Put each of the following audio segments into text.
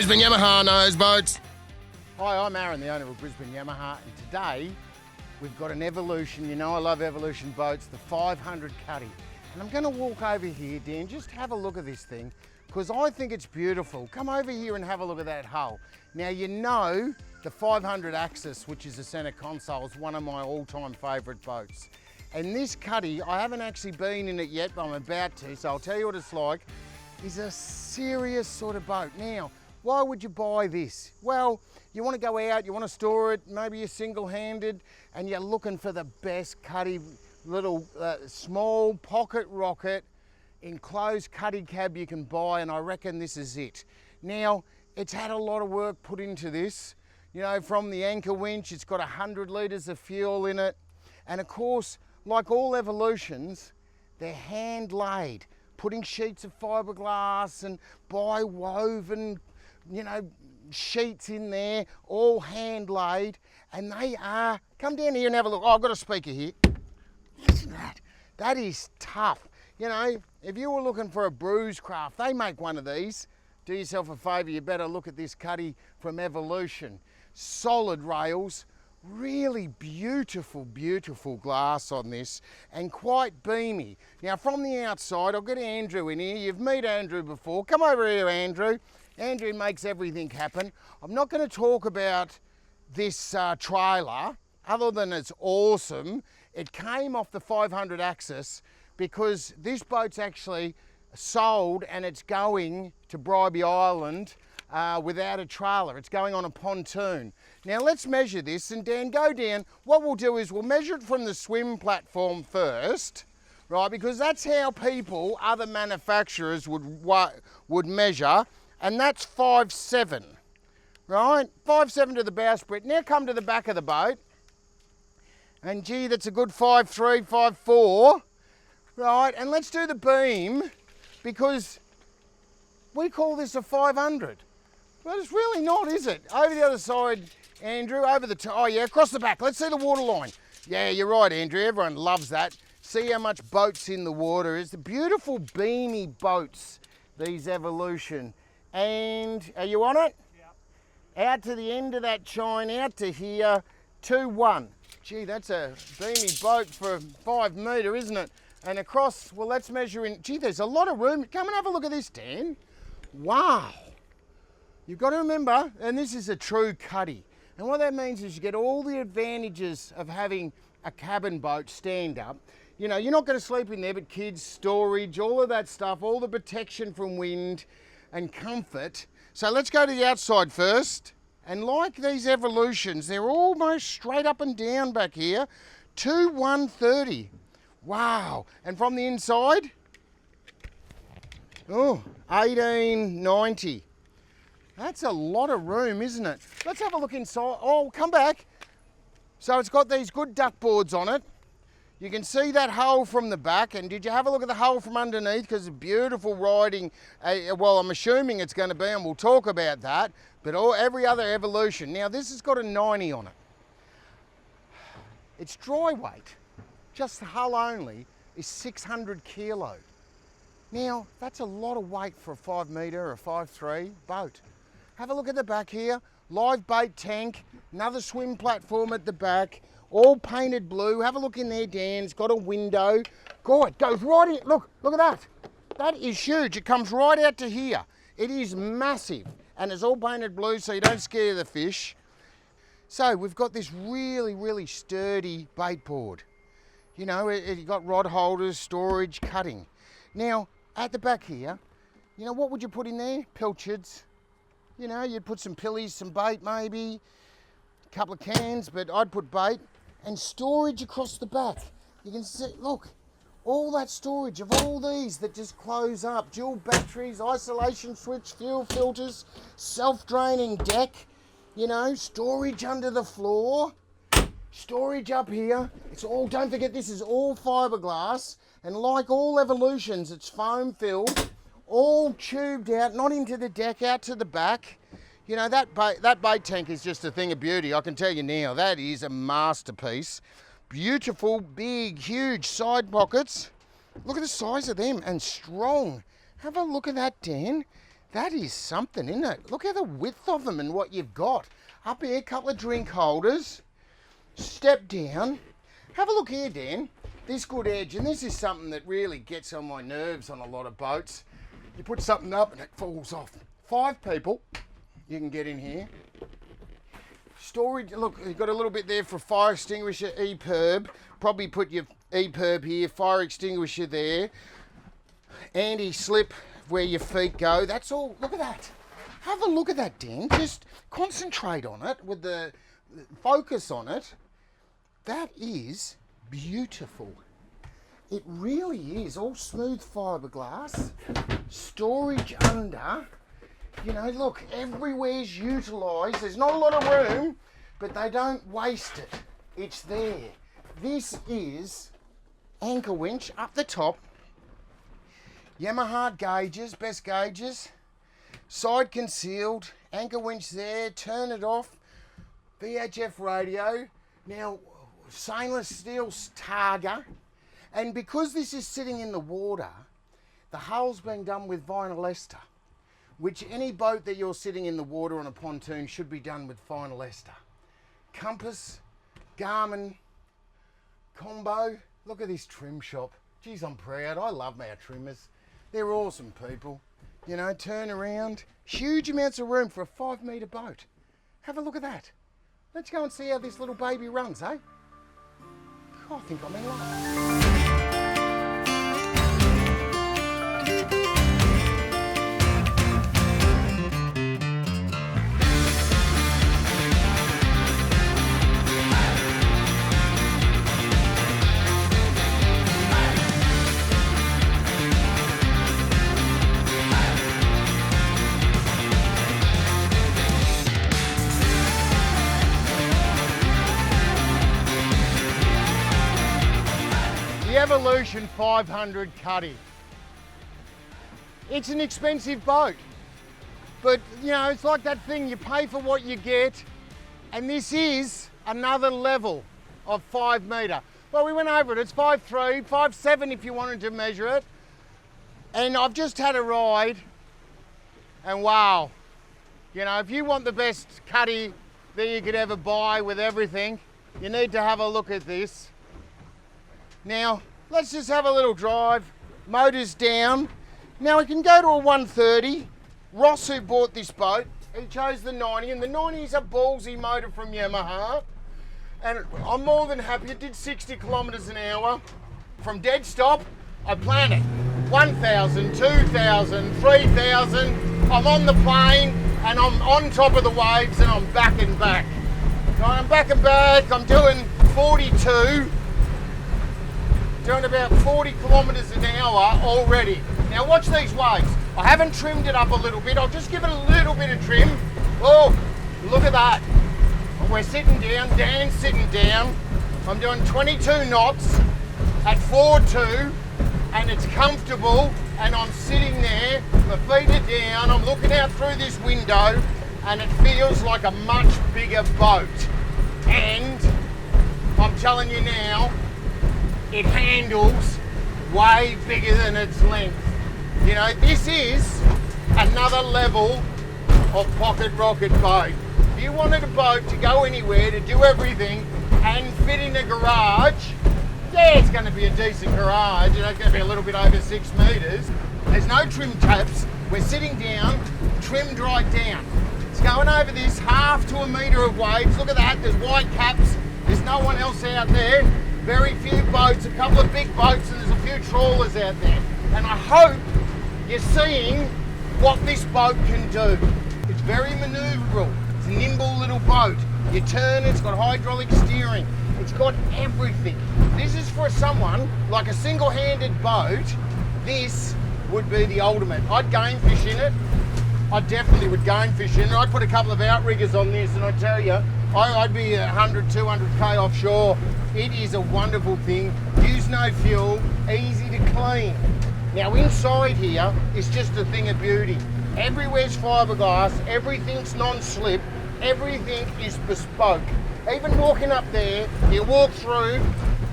Brisbane Yamaha knows boats. Hi, I'm Aaron, the owner of Brisbane Yamaha, and today we've got an Evolution. You know I love Evolution boats, the 500 Cuddy. And I'm going to walk over here, Dan, just have a look at this thing, because I think it's beautiful. Come over here and have a look at that hull. Now, you know the 500 Axis, which is the centre console, is one of my all-time favourite boats. And this Cuddy, I haven't actually been in it yet, but I'm about to, so I'll tell you what it's like, is a serious sort of boat. Now, why would you buy this? Well, you want to go out, you want to store it, maybe you're single-handed, and you're looking for the best Cuddy, little small pocket rocket, enclosed Cuddy cab you can buy, and I reckon this is it. Now, it's had a lot of work put into this. You know, from the anchor winch, it's got 100 litres of fuel in it. And of course, like all Evolutions, they're hand laid, putting sheets of fiberglass and bi-woven, you know, sheets in there, all hand laid, and they are, come down here and have a look. Oh, I've got a speaker here. Listen to that. That is tough. You know, if you were looking for a bruise craft, they make one of these. Do yourself a favour, you better look at this Cuddy from Evolution. Solid rails, really beautiful, beautiful glass on this, and quite beamy. Now, from the outside, I'll get Andrew in here. You've met Andrew before. Come over here, Andrew. Andrew makes everything happen. I'm not going to talk about this trailer, other than it's awesome. It came off the 500 Axis because this boat's actually sold and it's going to Bribie Island without a trailer. It's going on a pontoon. Now let's measure this, and Dan, go down. What we'll do is we'll measure it from the swim platform first, right? Because that's how people, other manufacturers would measure, and that's 5'7", right? 5'7" to the bowsprit. Now come to the back of the boat, and gee, that's a good 5'3", 5'4", right? And let's do the beam, because we call this a 500. But it's really not, is it? Over the other side, Andrew, over the oh yeah, across the back. Let's see the water line. Yeah, you're right, Andrew. Everyone loves that. See how much boat's in the water. It's the beautiful beamy boats, these Evolution. And are you on it? Yeah. Out to the end of that chine, out to here, 2-1. Gee, that's a beamy boat for 5 metre, isn't it? And across, well, let's measure in. Gee, there's a lot of room. Come and have a look at this, Dan. Wow. You've got to remember, and this is a true Cuddy. And what that means is you get all the advantages of having a cabin boat stand up. You know, you're not going to sleep in there, but kids, storage, all of that stuff, all the protection from wind and comfort. So let's go to the outside first. And like these Evolutions, they're almost straight up and down back here. 130. Wow. And from the inside, oh, 1890. That's a lot of room, isn't it? Let's have a look inside. Oh, come back. So it's got these good duck boards on it. You can see that hull from the back, and did you have a look at the hull from underneath? Because it's beautiful riding. Well, I'm assuming it's going to be, and we'll talk about that, but every other Evolution. Now, this has got a 90 on it. Its dry weight, just the hull only, is 600 kilo. Now, that's a lot of weight for a 5 metre or a 5'3" boat. Have a look at the back here. Live bait tank, another swim platform at the back, all painted blue. Have a look in there, Dan. It's got a window. God, it goes right in. Look at that. That is huge. It comes right out to here. It is massive, and it's all painted blue so you don't scare the fish. So we've got this really, really sturdy bait board. You know, you've got rod holders, storage, cutting. Now, at the back here, you know, what would you put in there? Pilchards. You know, you'd put some pillies, some bait maybe, a couple of cans, but I'd put bait. And storage across the back. You can see, look, all that storage of all these that just close up. Dual batteries, isolation switch, fuel filters, self-draining deck. You know, storage under the floor. Storage up here. It's all, don't forget, this is all fiberglass. And like all Evolutions, it's foam filled, all tubed out, not into the deck, out to the back. You know, that bait tank is just a thing of beauty. I can tell you now, that is a masterpiece. Beautiful, big, huge side pockets. Look at the size of them, and strong. Have a look at that, Dan. That is something, isn't it? Look at the width of them and what you've got. Up here, a couple of drink holders. Step down. Have a look here, Dan. This good edge, and this is something that really gets on my nerves on a lot of boats. You put something up and it falls off. 5 people, you can get in here. Storage, look, you've got a little bit there for a fire extinguisher, EPIRB. Probably put your EPIRB here, fire extinguisher there. Anti-slip where your feet go. That's all. Look at that. Have a look at that, Dan. Just concentrate on it with the focus on it. That is beautiful. It really is. All smooth fiberglass. Storage under. You know, look, everywhere's utilised. There's not a lot of room, but they don't waste it. It's there. This is anchor winch up the top. Yamaha gauges, best gauges. Side concealed. Anchor winch there. Turn it off. VHF radio. Now, stainless steel targa. And because this is sitting in the water, the hull's being done with vinyl ester, which any boat that you're sitting in the water on a pontoon should be done with vinyl ester. Compass, Garmin, combo. Look at this trim shop. Geez, I'm proud. I love our trimmers. They're awesome people. You know, turn around. Huge amounts of room for a 5-metre boat. Have a look at that. Let's go and see how this little baby runs, eh? I think I'm in love. Evolution 500 Cuddy. It's an expensive boat, but you know, it's like that thing, you pay for what you get, and this is another level of 5 metre. Well, we went over it, it's 5'3", 5'7" if you wanted to measure it, and I've just had a ride, and wow, you know, if you want the best Cuddy that you could ever buy with everything, you need to have a look at this. Now, let's just have a little drive. Motor's down. Now we can go to a 130. Ross, who bought this boat, he chose the 90, and the 90 is a ballsy motor from Yamaha. And I'm more than happy. It did 60 kilometres an hour. From dead stop, I planned it. 1,000, 2,000, 3,000. I'm on the plane, and I'm on top of the waves, and I'm back and back. So I'm back and back. I'm doing 42. Doing about 40 kilometres an hour already. Now watch these waves. I haven't trimmed it up a little bit. I'll just give it a little bit of trim. Oh, look at that. We're sitting down, Dan's sitting down. I'm doing 22 knots at 4.2 and it's comfortable and I'm sitting there, my feet are down, I'm looking out through this window and it feels like a much bigger boat. And I'm telling you now, it handles way bigger than its length. You know, this is another level of pocket rocket boat. If you wanted a boat to go anywhere, to do everything, and fit in a garage, yeah, it's going to be a decent garage. You know, it's going to be a little bit over 6 metres. There's no trim tabs. We're sitting down, trimmed right down. It's going over this half to a metre of waves. Look at that, there's white caps. There's no one else out there. Very few boats, a couple of big boats, and there's a few trawlers out there. And I hope you're seeing what this boat can do. It's very manoeuvrable. It's a nimble little boat. You turn, it's got hydraulic steering. It's got everything. This is for someone, like a single-handed boat, this would be the ultimate. I'd game fish in it. I definitely would game fish in it. I'd put a couple of outriggers on this and I tell you, I'd be 100, 200k offshore. It is a wonderful thing. Use no fuel, easy to clean. Now inside here is just a thing of beauty. Everywhere's fiberglass, everything's non-slip, everything is bespoke. Even walking up there, you walk through,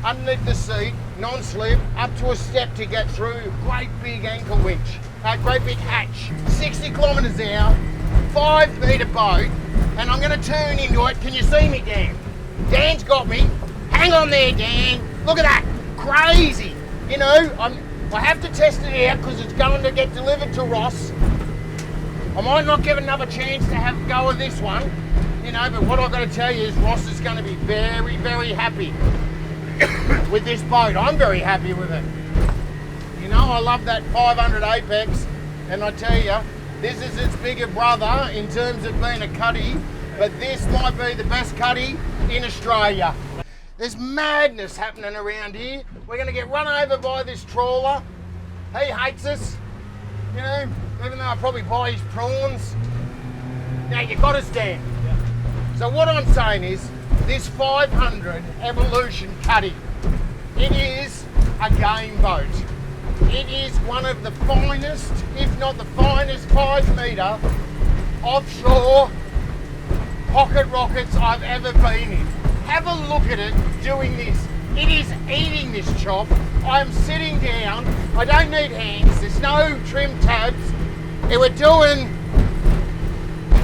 underneath the seat, non-slip, up to a step to get through, great big anchor winch, great big hatch, 60 kilometres an hour, 5 metre boat, and I'm going to turn into it. Can you see me, Dan? Dan's got me. Hang on there, Dan. Look at that. Crazy. You know, I have to test it out because it's going to get delivered to Ross. I might not give another chance to have a go of this one, you know, but what I've got to tell you is Ross is going to be very, very happy with this boat. I'm very happy with it. You know, I love that 500 Apex, and I tell you, this is its bigger brother in terms of being a cuddy, but this might be the best cuddy in Australia. There's madness happening around here. We're going to get run over by this trawler. He hates us, you know, even though I probably buy his prawns. Now, you got us, Dan. Yeah. So what I'm saying is, this 500 Evolution Cuddy, it is a game boat. It is one of the finest, if not the finest, 5 metre offshore pocket rockets I've ever been in. Have a look at it doing this. It is eating this chop. I'm sitting down. I don't need hands. There's no trim tabs. If we're doing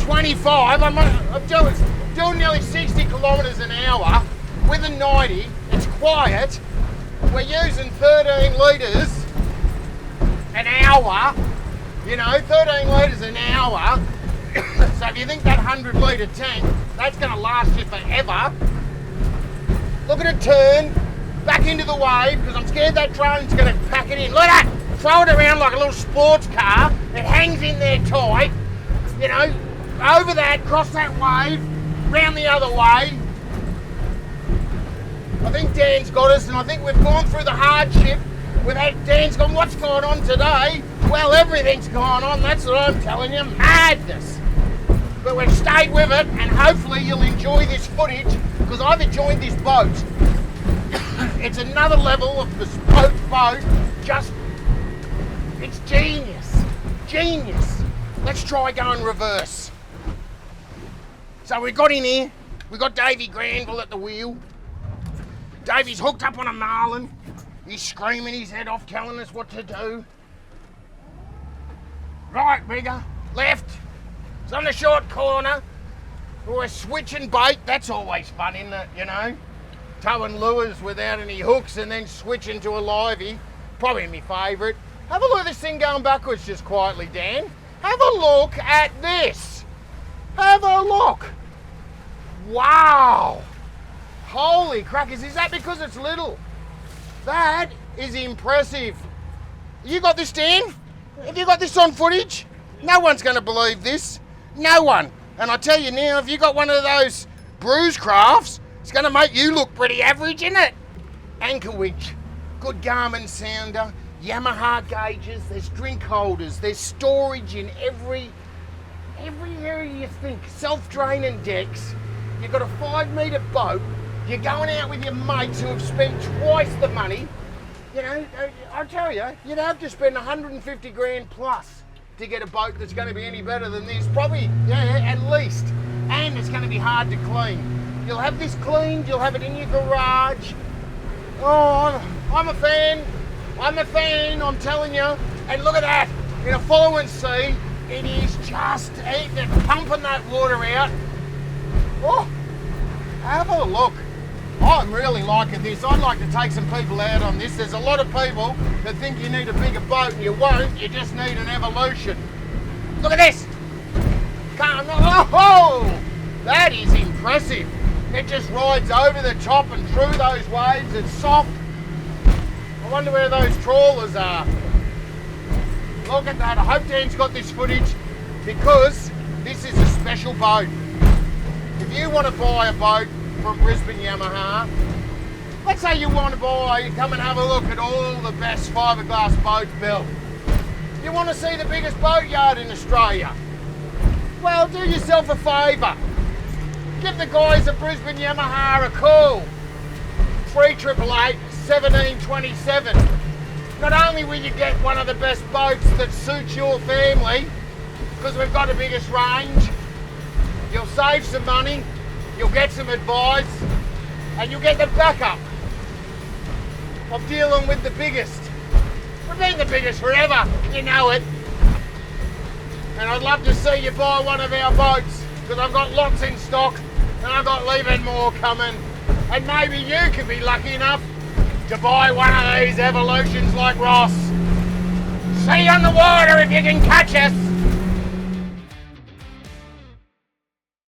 25, I'm doing nearly 60 kilometres an hour with a 90. It's quiet. We're using 13 litres an hour. You know, 13 litres an hour. So if you think that 100 litre tank, that's going to last you forever. Look at it turn back into the wave because I'm scared that drone's going to pack it in. Look at that! Throw it around like a little sports car. It hangs in there tight. You know, over that, cross that wave, round the other way. I think Dan's got us, and I think we've gone through the hardship. Dan's gone, what's going on today? Well, everything's going on, that's what I'm telling you. Madness. But we've stayed with it, and hopefully you'll enjoy this footage because I've enjoyed this boat. It's another level of bespoke boat. It's genius. Genius. Let's try going reverse. So we got in here. We got Davey Granville at the wheel. Davey's hooked up on a marlin. He's screaming his head off, telling us what to do. Right, bigger. Left. It's on the short corner. We're switching bait. That's always fun, isn't it? You know? Towing lures without any hooks and then switching to a livey. Probably my favourite. Have a look at this thing going backwards just quietly, Dan. Have a look at this. Have a look. Wow. Holy crackers. Is that because it's little? That is impressive. You got this, Dan? Have you got this on footage? No one's going to believe this. No one. And I tell you now, if you got one of those bruise crafts, it's going to make you look pretty average, isn't it? Anchor winch, good Garmin sounder, Yamaha gauges, there's drink holders, there's storage in every area you think. Self-draining decks. You've got a 5 metre boat. You're going out with your mates who have spent twice the money. You know, I tell you, you'd have to spend 150 grand plus to get a boat that's going to be any better than this. Probably, yeah, at least. And it's going to be hard to clean. You'll have this cleaned, you'll have it in your garage. Oh, I'm a fan. I'm a fan, I'm telling you. And look at that. In a following sea, it is just pumping that water out. Oh, have a look. I'm really liking this. I'd like to take some people out on this. There's a lot of people that think you need a bigger boat and you won't. You just need an Evolution. Look at this. Oh, that is impressive. It just rides over the top and through those waves. It's soft. I wonder where those trawlers are. Look at that. I hope Dan's got this footage because this is a special boat. If you want to buy a boat from Brisbane Yamaha, let's say you want to come and have a look at all the best fiberglass boats built. You want to see the biggest boatyard in Australia? Well, do yourself a favour. Give the guys at Brisbane Yamaha a call. 3888 1727. Not only will you get one of the best boats that suits your family, because we've got the biggest range, you'll save some money, you'll get some advice, and you'll get the backup. of dealing with the biggest. We've been the biggest forever, you know it. And I'd love to see you buy one of our boats, because I've got lots in stock and I've got even more coming. And maybe you could be lucky enough to buy one of these Evolutions like Ross. See you on the water if you can catch us.